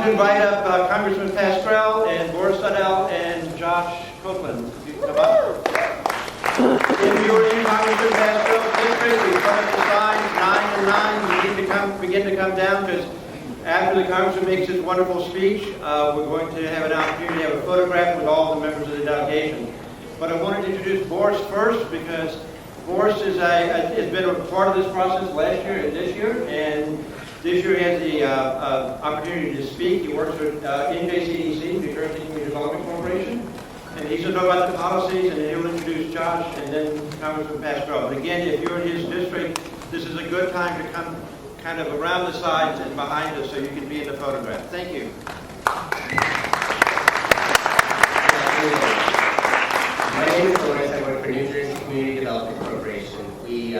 to invite up Congressman Pascrell and Boris Zaydel and Josh Copeland. If you can come up. If you're in Congressman Pascrell's district, we put up the signs 9 and 9. You need to begin to come down, because after the Congressman makes his wonderful speech, we're going to have an opportunity to have a photograph with all the members of the delegation. But I wanted to introduce Boris first, because Boris has been a part of this process last year and this year, and this year he has the opportunity to speak. He works with NJCDC, New Jersey Community Development Corporation, and he's going to talk about the policies, and then he'll introduce Josh and then Congressman Pascrell. But again, if you're in his district, this is a good time to come kind of around the sides and behind us so you can be in the photograph. Thank you. My name is Boris. I work for New Jersey Community Development Corporation. We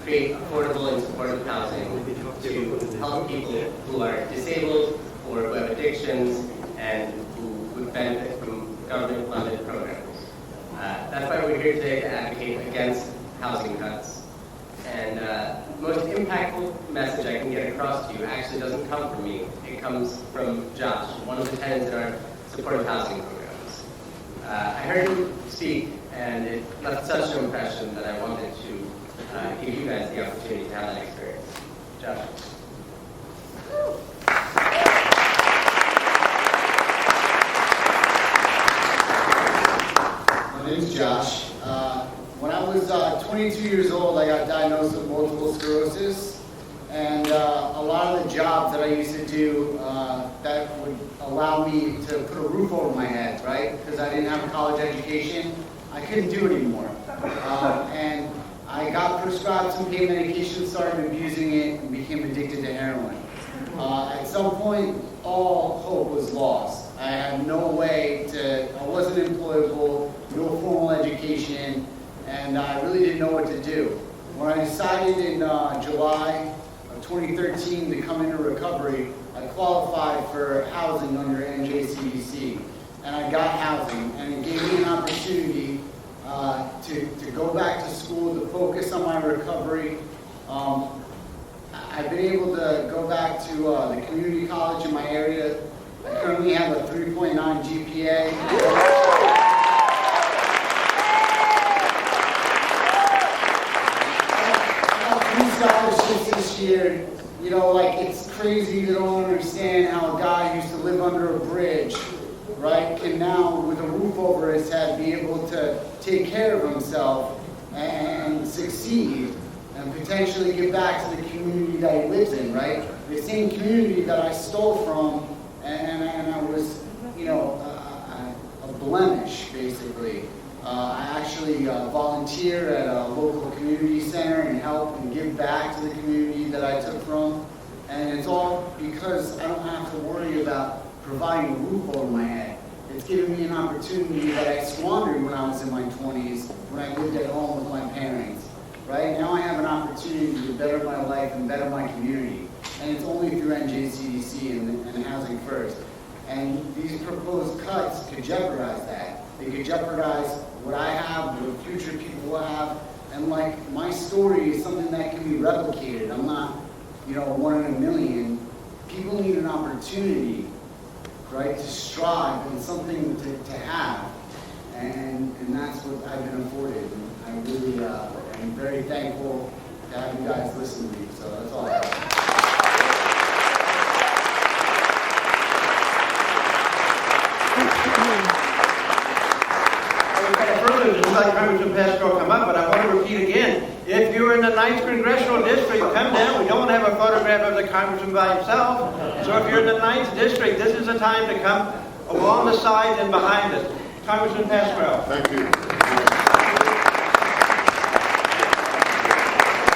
create affordable and supportive housing to help people who are disabled or who have addictions and who would benefit from government-funded programs. That's why we're here today to advocate against housing cuts. And the most impactful message I can get across to you actually doesn't come from me. It comes from Josh, one of the tenants in our supportive housing programs. I heard him speak, and it left such an impression that I wanted to give you guys the opportunity to have that experience. Josh. My name is Josh. When I was 22 years old, I got diagnosed with multiple sclerosis, and a lot of the jobs that I used to do that would allow me to put a roof over my head, right? Because I didn't have a college education, I couldn't do it anymore. And I got prescribed some pain medication, started abusing it, and became addicted to heroin. At some point, all hope was lost. I had no way I wasn't employable, no formal education, and I really didn't know what to do. When I decided in July of 2013 to come into recovery, I qualified for housing under NJCDC, and I got housing, and it gave me an opportunity to go back to school, to focus on my recovery. I've been able to go back to the community college in my area. I currently have a 3.9 GPA. Scholarships this year, you know, like, it's crazy. You don't understand how a guy who used to live under a bridge, right, can now, with a roof over his head, be able to take care of himself and succeed and potentially get back to the community that he lives in, right? The same community that I stole from, and I was, you know, a blemish, basically. I actually volunteer at a local community center and help and give back to the community that I took from. And it's all because I don't have to worry about providing a roof over my head. It's given me an opportunity that I squandered when I was in my 20s, when I lived at home with my parents. Right? Now I have an opportunity to better my life and better my community. And it's only through NJCDC and Housing First. And these proposed cuts could jeopardize that. They could jeopardize what I have, what future people will have. And like, my story is something that can be replicated. I'm not, you know, one in a million. People need an opportunity, right, to strive and something to have. And that's what I've been afforded. And I really am very thankful to have you guys listen to me. So that's all I have. Like Congressman Pascrell come up, but I want to repeat again, if you're in the 9th Congressional District, come down. We don't want to have a photograph of the Congressman by himself. So if you're in the 9th District, this is the time to come along the sides and behind us. Congressman Pascrell. Thank you.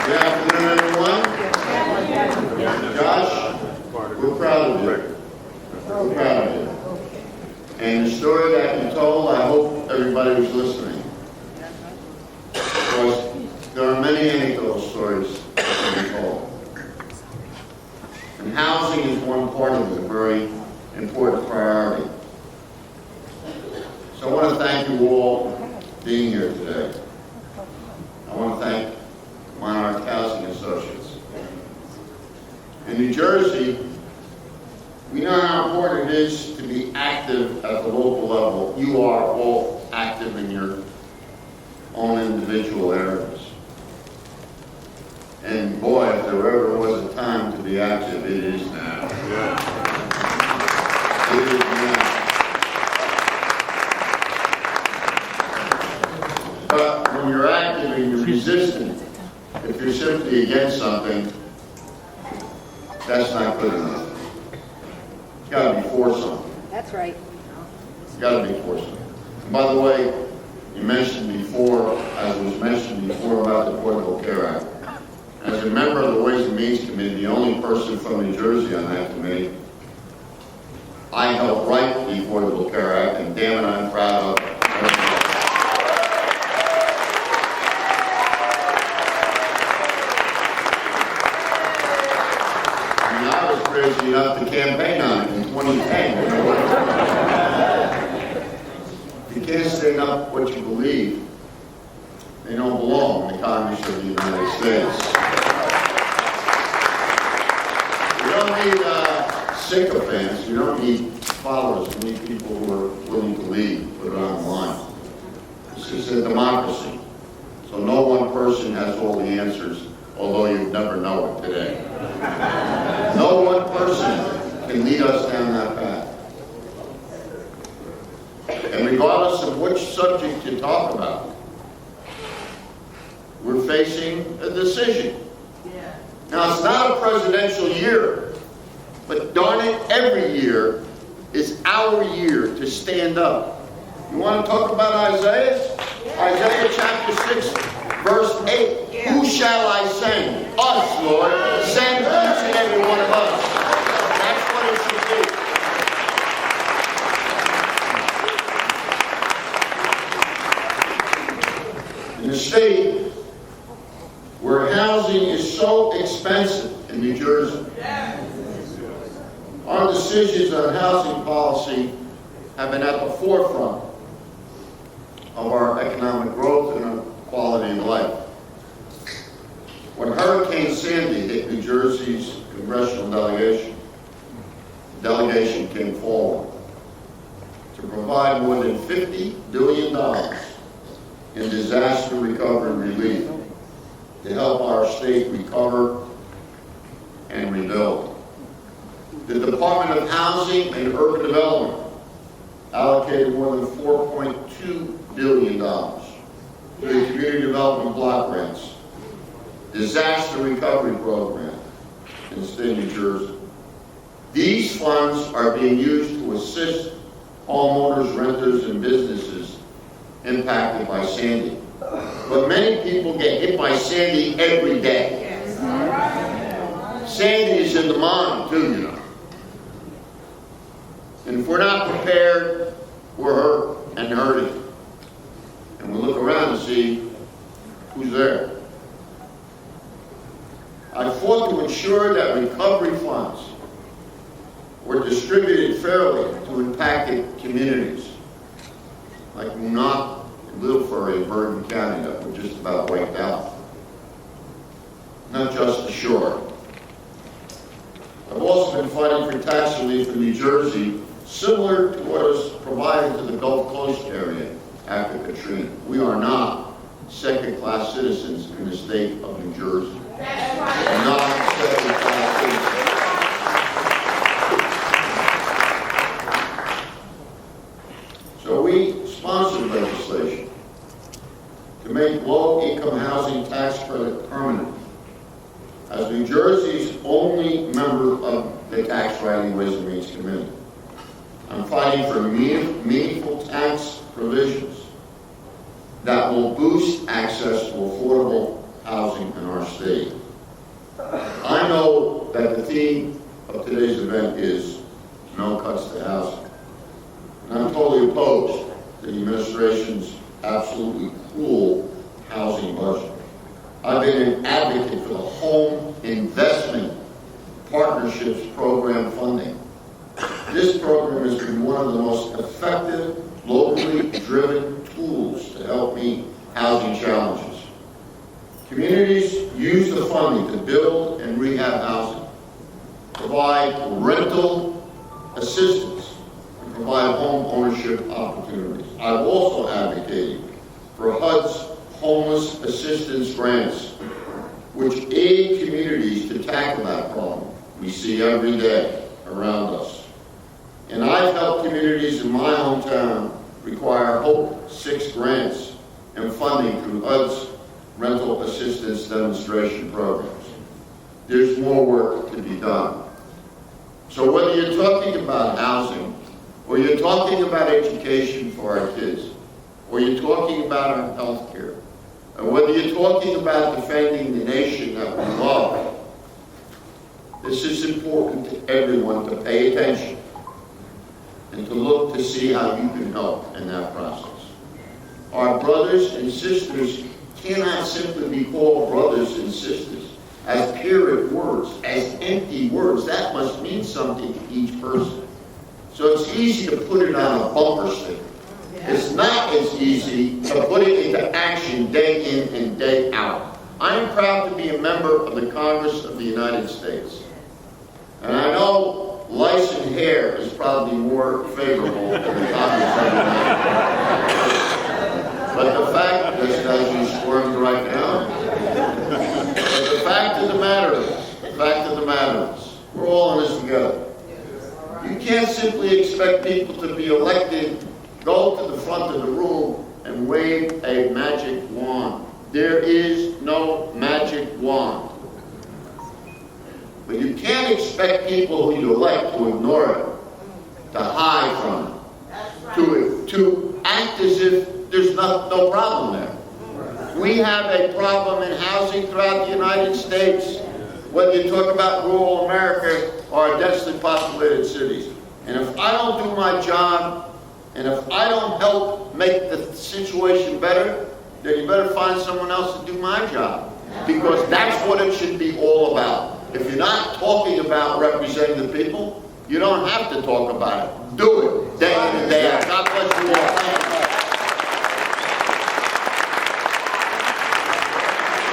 Good afternoon, everyone. Josh, we're proud of you. We're proud of you. And the story that you told, I hope everybody was listening. Because there are many anecdotal stories that can be told. And housing is one part of it, a very important priority. So I want to thank you all for being here today. I want to thank Monarch Housing Associates. In New Jersey, We know how important it is to be active at the local level. You are all active in your own individual areas. And boy, if there ever was a time to be active, it is now. It is now. But when you're active and you're resistant, if you're simply against something, that's not good enough. You gotta be for something. That's right. You gotta be for something. And by the way, you mentioned before, as was mentioned before about the Affordable Care Act. As a member of the Ways and Means Committee, the only person from New Jersey on that committee, I helped write the Affordable Care Act, and damn it, I'm proud of it. I was crazy enough to campaign on it in 2010. If you can't stand up for what you believe, they don't belong in the Congress of the United States. You don't need sycophants, you don't need followers, you need people who are willing to lead, put it on the line. This is a democracy, so no one person has all the answers, although you'd never know it today. No one person can lead us down that path. And regardless of which subject you talk about, we're facing a decision. Now, it's not a presidential year, but darn it, every year is our year to stand up. You want to talk about Isaiah? Isaiah chapter 6, verse 8. Who shall I send? Us, Lord. Send each and every one of us. That's what it should be. In the state where housing is so expensive in New Jersey, our decisions on housing policy have been at the forefront of our economic growth and our quality of life. When Hurricane Sandy hit New Jersey's congressional delegation, the delegation came forward to provide more than $50 billion in disaster recovery relief to help our state recover and rebuild. The Department of Housing and Urban Development allocated more than $4.2 billion to the Community Development Block Grants, Disaster Recovery Program in the state of New Jersey. These funds are being used to assist homeowners, renters, and businesses impacted by Sandy. But many people get hit by Sandy every day. Sandy is in the mind, too, you know. And if we're not prepared, we're hurt and hurting. And we look around and see who's there. I fought to ensure that recovery funds were distributed fairly to impacted communities, like Munaf, Little Furry, and Bergen County that were just about wiped out. Not just the shore. I've also been fighting for tax relief in New Jersey, similar to what was provided to the Gulf Coast area after Katrina. We are not second-class citizens in the state of New Jersey. We're not second-class citizens. So we sponsored legislation to make low-income housing tax credit permanent. As New Jersey's only member of the Tax Writing Ways and Means Committee, I'm fighting for meaningful tax provisions that will boost access to affordable housing in our state. I know that the theme of today's event is no cuts to housing. And I'm totally opposed to the administration's absolutely cruel housing budget. I've been an advocate for the Home Investment Partnerships Program funding. This program has been one of the most effective, locally driven tools to help meet housing challenges. Communities use the funding to build and rehab housing, provide rental assistance and provide home ownership opportunities. I've also advocated for HUD's homeless assistance grants, which aid communities to tackle that problem we see every day around us. And I've helped communities in my hometown require Hope 6 grants and funding through HUD's rental assistance demonstration programs. There's more work to be done. So whether you're talking about housing, or you're talking about education for our kids, or you're talking about our health care, and whether you're talking about defending the nation that we love, this is important to everyone to pay attention and to look to see how you can help in that process. Our brothers and sisters cannot simply be called brothers and sisters as pyrrhic words, as empty words. That must mean something to each person. So it's easy to put it on a bumper sticker. It's not as easy to put it into action day in and day out. I am proud to be a member of the Congress of the United States. And I know lice and hair is probably more favorable than the Congress of the United States. But the fact, just as you squirmed right now, but the fact of the matter is, we're all in this together. You can't simply expect people to be elected, go to the front of the room, and wave a magic wand. There is no magic wand. But you can't expect people who you elect to ignore it, to hide from it, to act as if there's no problem there. We have a problem in housing throughout the United States, whether you talk about rural America or densely populated cities. And if I don't do my job, and if I don't help make the situation better, then you better find someone else to do my job. Because that's what it should be all about. If you're not talking about representing the people, you don't have to talk about it. Do